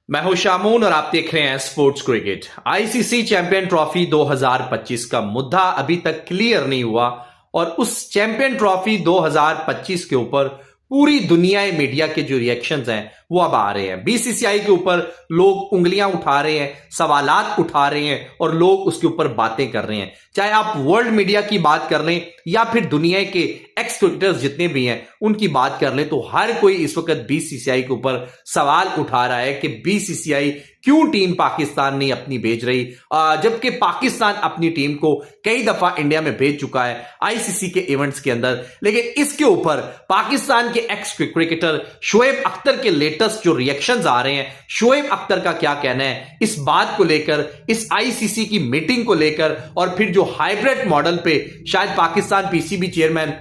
मैं हूं शामून और आप देख रहे हैं sports cricket. ICC champion trophy 2025 का मुद्दा अभी तक क्लियर नहीं हुआ और उस चैंपियन ट्रॉफी 2025 के ऊपर पूरी दुनिया मीडिया के जो रिएक्शंस हैं वो अब आ रहे हैं। बीसीसीआई के ऊपर लोग उंगलियां उठा रहे हैं, सवालात उठा रहे हैं और लोग उसके ऊपर बातें कर रहे हैं। चाहे आप वर्ल्ड मीडिया की बात कर लें या फिर दुनिया के एक्स क्रिकेटर्स जितने भी हैं उनकी बात कर लें, तो हर कोई इस वक्त बीसीसीआई के ऊपर सवाल उठा रहा है कि बीसीसीआई क्यों टीम पाकिस्तान नहीं अपनी भेज रही, जबकि पाकिस्तान अपनी टीम को कई दफा इंडिया में भेज चुका है आईसीसी के इवेंट्स के अंदर। लेकिन इसके ऊपर पाकिस्तान के एक्स क्रिकेटर शोएब अख्तर के लेटेस्ट जो रिएक्शंस आ रहे हैं, शोएब अख्तर का क्या कहना है इस बात को लेकर, इस आईसीसी की मीटिंग को लेकर, और फिर जो हाइब्रिड मॉडल पे शायद पाकिस्तान पीसीबी चेयरमैन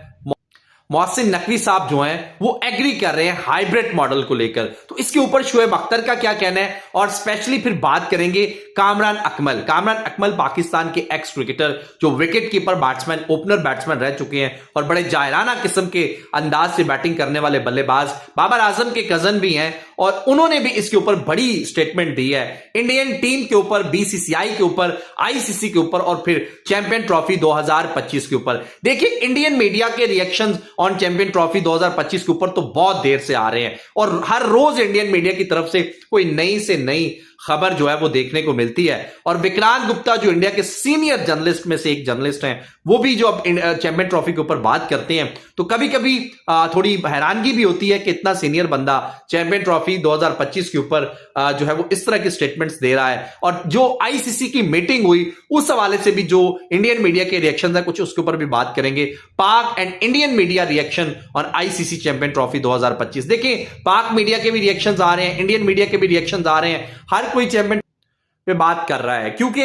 मोहसिन नकवी साहब जो हैं वो एग्री कर रहे हैं हाइब्रिड मॉडल को लेकर। तो इसके ऊपर शोएब अख्तर का क्या कहना है, और स्पेशली फिर बात करेंगे कामरान अकमल पाकिस्तान के एक्स क्रिकेटर जो wicket keeper batsman, opener batsman रह चुके हैं और बड़े जायराना किस्म के अंदाज से बैटिंग करने वाले बल्लेबाज, बाबर आजम के कजन भी हैं, और उन्होंने भी इसके ऊपर बड़ी स्टेटमेंट दी है इंडियन टीम के ऊपर, बीसीसीआई के ऊपर, आईसीसी के ऊपर और फिर चैंपियन ट्रॉफी 2025 के ऊपर। देखिए, इंडियन मीडिया के रिएक्शंस ऑन चैंपियन ट्रॉफी 2025 के ऊपर तो बहुत देर से आ रहे हैं और हर रोज इंडियन मीडिया की तरफ से कोई नई से नई खबर जो है वो देखने को मिलती है। और विक्रांत गुप्ता जो इंडिया के सीनियर जर्नलिस्ट में से एक जर्नलिस्ट हैं, वो भी जो अब चैंपियन ट्रॉफी के ऊपर बात करते हैं तो कभी कभी थोड़ी हैरानगी भी होती है कि इतना सीनियर बंदा चैंपियन ट्रॉफी 2025 के ऊपर जो है वो इस तरह की स्टेटमेंट्स दे रहा है। और जो आईसीसी की मीटिंग हुई उस हवाले से भी जो इंडियन मीडिया के रिएक्शन है कुछ, उसके ऊपर भी बात करेंगे। पाक and Indian media reaction on ICC champion trophy 2025। देखिए, पाक मीडिया के भी रिएक्शंस आ रहे हैं, इंडियन मीडिया के भी रिएक्शंस आ रहे हैं, हर कोई चैंपियन पे बात कर रहा है क्योंकि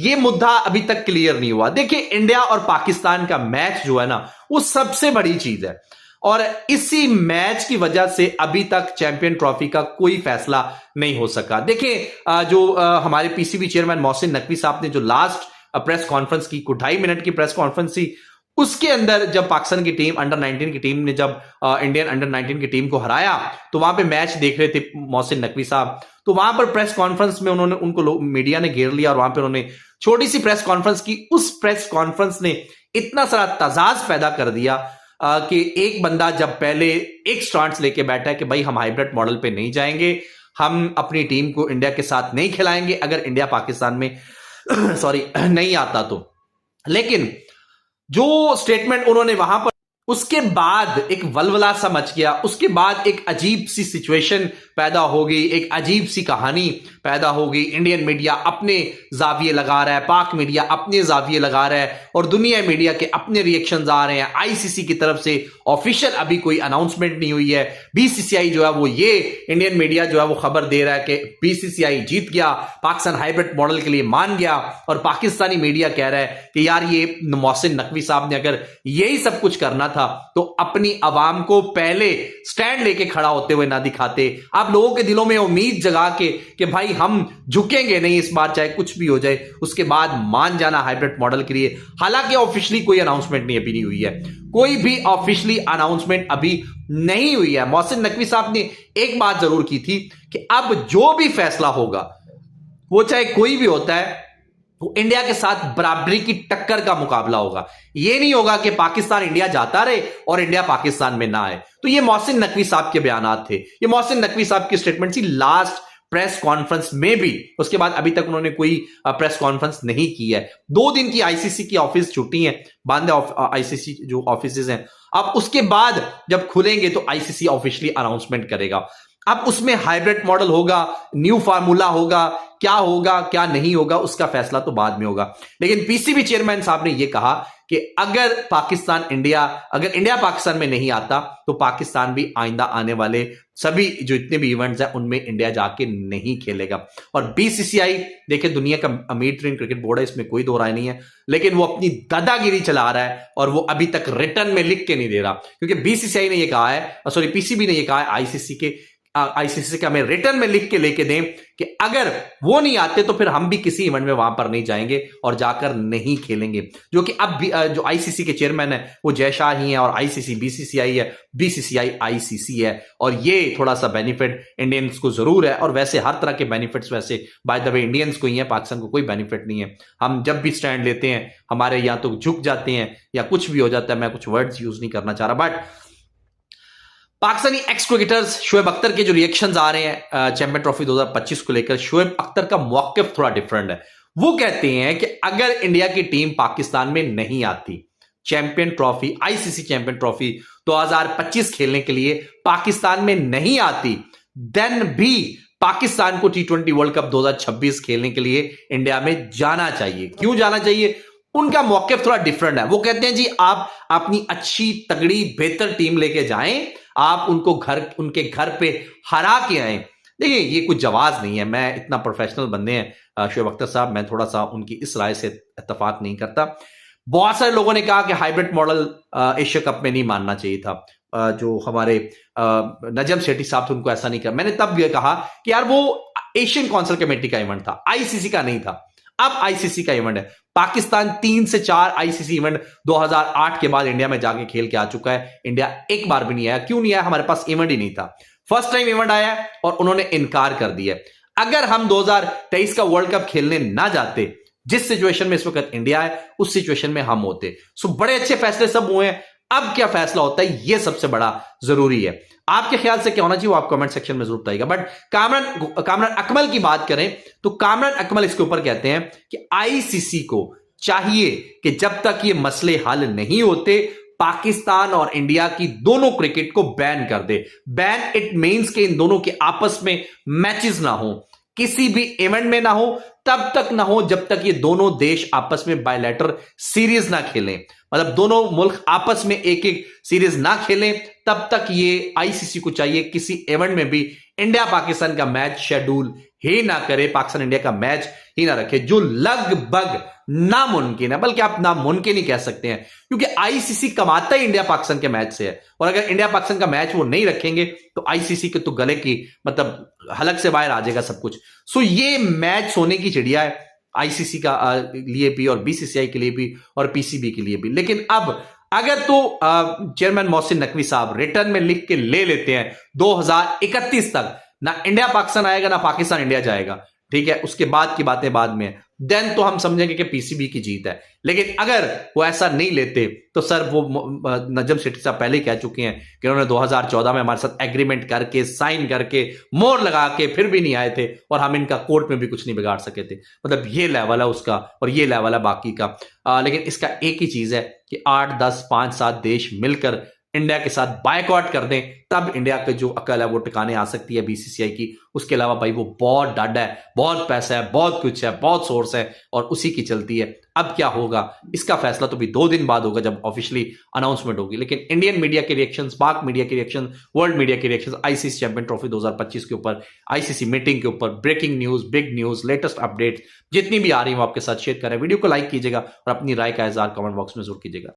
ये मुद्दा अभी तक क्लियर नहीं हुआ। देखिए, इंडिया और पाकिस्तान का मैच जो है ना वो सबसे बड़ी चीज है और इसी मैच की वजह से अभी तक चैंपियन ट्रॉफी का कोई फैसला नहीं हो सका। देखिए, जो हमारे पीसीबी चेयरमैन मोहसिन नकवी साहब ने जो लास्ट प्रेस कॉन्फ्रेंस की, 2.5 मिनट की प्रेस कॉन्फ्रेंस थी, उसके अंदर जब पाकिस्तान की टीम अंडर 19 की टीम ने जब इंडियन अंडर 19 की टीम को हराया तो वहां पे मैच देख रहे थे मोहसिन नकवी साहब। तो वहां पर प्रेस कॉन्फ्रेंस में उनको मीडिया ने घेर लिया और वहां पर उन्होंने छोटी सी प्रेस कॉन्फ्रेंस की। उस प्रेस कॉन्फ्रेंस ने इतना सारा तजाज पैदा कर दिया कि एक बंदा जब पहले एक स्टांस लेके बैठा है कि भाई हम हाइब्रिड मॉडल पे नहीं जाएंगे, हम अपनी टीम को इंडिया के साथ नहीं खिलाएंगे अगर इंडिया पाकिस्तान में सॉरी नहीं आता तो। लेकिन जो स्टेटमेंट उन्होंने वहां पर, उसके बाद एक वलवला सा मच गया, उसके बाद एक अजीब सी सिचुएशन पैदा हो गई, एक अजीब सी कहानी पैदा हो गई। इंडियन मीडिया अपने जाविये लगा रहा है, पाक मीडिया अपने जाविये लगा रहा है और दुनिया मीडिया के अपने रिएक्शंस आ रहे हैं। आईसीसी की तरफ से ऑफिशियल अभी कोई अनाउंसमेंट नहीं हुई है। बीसीसीआई जो है वो ये इंडियन मीडिया जो है वो खबर दे रहा है कि बीसीसीआई जीत गया, पाकिस्तान हाइब्रिड मॉडल के लिए मान गया, और पाकिस्तानी मीडिया कह रहा है कि यार ये मोहसिन नकवी साहब ने अगर यही सब कुछ करना था तो अपनी आवाम को पहले स्टैंड लेके खड़ा होते हुए ना दिखाते। आप लोगों के दिलों में उम्मीद जगा के कि भाई हम झुकेंगे नहीं इस बार, चाहे कुछ भी हो जाए, उसके बाद मान जाना हाइब्रिड मॉडल के लिए। हालांकि ऑफिशियली कोई अनाउंसमेंट नहीं अभी नहीं हुई है, कोई भी ऑफिशियली अनाउंसमेंट अभी नहीं हुई है। मोहसिन नकवी साहब ने एक बात जरूर की थी कि अब जो भी फैसला होगा वो चाहे कोई भी होता है तो इंडिया के साथ बराबरी की टक्कर का मुकाबला होगा। यह नहीं होगा कि पाकिस्तान इंडिया जाता रहे और इंडिया पाकिस्तान में ना आए। तो ये मोहसिन नकवी साहब के बयानात थे, ये मोहसिन नकवी साहब की स्टेटमेंट थी लास्ट प्रेस कॉन्फ्रेंस में भी। उसके बाद अभी तक उन्होंने कोई प्रेस कॉन्फ्रेंस नहीं की है। 2 दिन की आईसीसी की ऑफिस छुट्टी है, बंद है आईसीसी जो ऑफिस हैं। अब उसके बाद जब खुलेंगे तो आईसीसी ऑफिशियली अनाउंसमेंट करेगा। अब उसमें हाइब्रिड मॉडल होगा, न्यू फार्मूला होगा, क्या होगा क्या नहीं होगा उसका फैसला तो बाद में होगा। लेकिन पीसीबी चेयरमैन साहब ने यह कहा कि अगर इंडिया पाकिस्तान में नहीं आता तो पाकिस्तान भी आइंदा आने वाले सभी जो इतने भी इवेंट्स हैं उनमें इंडिया जाके नहीं खेलेगा। और बीसीसीआई देखिए दुनिया का अमीर तरीन क्रिकेट बोर्ड है, इसमें कोई दो राय नहीं है, लेकिन वो अपनी दादागिरी चला रहा है और वो अभी तक रिटर्न में लिख के नहीं दे रहा, क्योंकि बीसीसीआई ने यह कहा है, सॉरी पीसीबी ने यह कहा है आईसीसी के हमें रिटर्न में लिख के लेके दें कि अगर वो नहीं आते तो फिर हम भी किसी इवेंट में वहां पर नहीं जाएंगे और जाकर नहीं खेलेंगे। जो कि अब भी जो आईसीसी के चेयरमैन है वो जय शाह ही है, और आईसीसी बीसीसीआई है, बीसीसीआई आईसीसी है, और ये थोड़ा सा बेनिफिट इंडियंस को जरूर है। और वैसे हर तरह के बेनिफिट्स वैसे बाय द वे इंडियंस को ही है, पाकिस्तान को कोई बेनिफिट नहीं है। हम जब भी स्टैंड लेते हैं हमारे या तो झुक जाते हैं या कुछ भी हो जाता है, मैं कुछ वर्ड्स यूज नहीं करना चाह रहा, but Pakistani x cricketers Shoaib Akhtar के जो रिएक्शंस आ रहे हैं चैंपियन ट्रॉफी 2025 को लेकर, शोएब अख्तर का मौकिफ थोड़ा डिफरेंट है। वो कहते हैं कि अगर इंडिया की टीम पाकिस्तान में नहीं आती, champion trophy, ICC champion trophy 2025 खेलने के लिए पाकिस्तान में नहीं आती, देन भी पाकिस्तान को T20 वर्ल्ड कप 2026 खेलने के लिए इंडिया में जाना चाहिए। क्यों जाना चाहिए? उनका मौकिफ थोड़ा डिफरेंट है। वो कहते हैं जी आप अपनी अच्छी तगड़ी बेहतर टीम लेके जाएं, आप उनके घर पे हरा के आए। देखिए ये कुछ जवाज नहीं है, मैं इतना प्रोफेशनल बंदे हैं शोएब अख्तर साहब, मैं थोड़ा सा उनकी इस राय से इत्तेफाक नहीं करता। बहुत सारे लोगों ने कहा कि हाइब्रिड मॉडल एशिया कप में नहीं मानना चाहिए था। जो हमारे नजम सेठी साहब थे उनको ऐसा नहीं किया। मैंने तब यह कहा कि यार वो एशियन काउंसिल कमेटी का इवेंट था, आईसीसी का नहीं था। अब आईसीसी का इवेंट है। पाकिस्तान 3 से 4 आईसीसी इवेंट 2008 के बाद इंडिया में जाके खेल के आ चुका है। इंडिया एक बार भी नहीं आया। क्यों नहीं आया? हमारे पास इवेंट ही नहीं था। फर्स्ट टाइम इवेंट आया है और उन्होंने इनकार कर दिया। अगर हम 2023 का वर्ल्ड कप खेलने ना जाते, जिस सिचुएशन में इस वक्त इंडिया है उस सिचुएशन में हम होते। सो बड़े अच्छे फैसले सब हुए हैं। अब क्या फैसला होता है यह सबसे बड़ा जरूरी है। आपके ख्याल से क्या होना चाहिए वो आप कमेंट सेक्शन में जरूर बताइएगा। बट कामरान अकमल की बात करें तो कामरान अकमल इसके ऊपर कहते हैं कि आईसीसी को चाहिए कि जब तक ये मसले हल नहीं होते पाकिस्तान और इंडिया की दोनों क्रिकेट को बैन कर दे। बैन इट मींस कि इन दोनों के आपस में मैचेस ना हो, किसी भी इवेंट में ना हो, तब तक ना हो जब तक ये दोनों देश आपस में बायलैटरल सीरीज ना खेलें। मतलब दोनों मुल्क आपस में एक एक सीरीज ना खेलें, तब तक ये आईसीसी को चाहिए किसी इवेंट में भी इंडिया पाकिस्तान का मैच शेड्यूल ही ना करे, पाकिस्तान इंडिया का मैच ही ना रखे, जो लगभग नामुमकिन है। बल्कि आप नामुमकिन ही कह सकते हैं, क्योंकि आईसीसी कमाता ही इंडिया पाकिस्तान के मैच से है। और अगर इंडिया पाकिस्तान का मैच वो नहीं रखेंगे तो आईसीसी के तो गले की मतलब हलक से बाहर आ जाएगा सब कुछ। सो ये मैच सोने की चिड़िया है आईसीसी का लिए भी और बीसीसीआई के लिए भी और पीसीबी के लिए भी। लेकिन अब अगर तो चेयरमैन मोहसिन नकवी साहब रिटर्न में लिख के ले लेते हैं 2031 तक ना इंडिया पाकिस्तान आएगा ना पाकिस्तान इंडिया जाएगा, ठीक है, उसके बाद की बातें बाद में, देन तो हम समझेंगे कि पीसीबी की जीत है। लेकिन अगर वो ऐसा नहीं लेते तो सर वो नजम सेठी साहब पहले ही कह चुके हैं कि उन्होंने 2014 में हमारे साथ एग्रीमेंट करके साइन करके मोहर लगा के फिर भी नहीं आए थे और हम इनका कोर्ट में भी कुछ नहीं बिगाड़ सके थे। मतलब ये लेवल है उसका और ये लेवल है बाकी का। लेकिन इसका एक ही चीज है कि 8, 10, 5, 7 देश मिलकर इंडिया के साथ बायकॉट कर दें, तब इंडिया के जो अकल है वो टिकाने आ सकती है बीसीसीआई की। उसके अलावा भाई वो बहुत डड है, बहुत पैसा है, बहुत कुछ है, बहुत सोर्स है और उसी की चलती है। अब क्या होगा इसका फैसला तो भी 2 दिन बाद होगा जब ऑफिशियली अनाउंसमेंट होगी। लेकिन इंडियन मीडिया के रिएक्शन, पाक मीडिया के रिएक्शन, वर्ल्ड मीडिया के रिएक्शन आईसीसी चैंपियन ट्रॉफी 2025 के ऊपर, आईसीसी मीटिंग के ऊपर, breaking news, big news, latest update जितनी भी आ रही है वो आपके साथ शेयर करें। वीडियो को लाइक कीजिएगा और अपनी राय का इजहार कमेंट बॉक्स में जरूर कीजिएगा।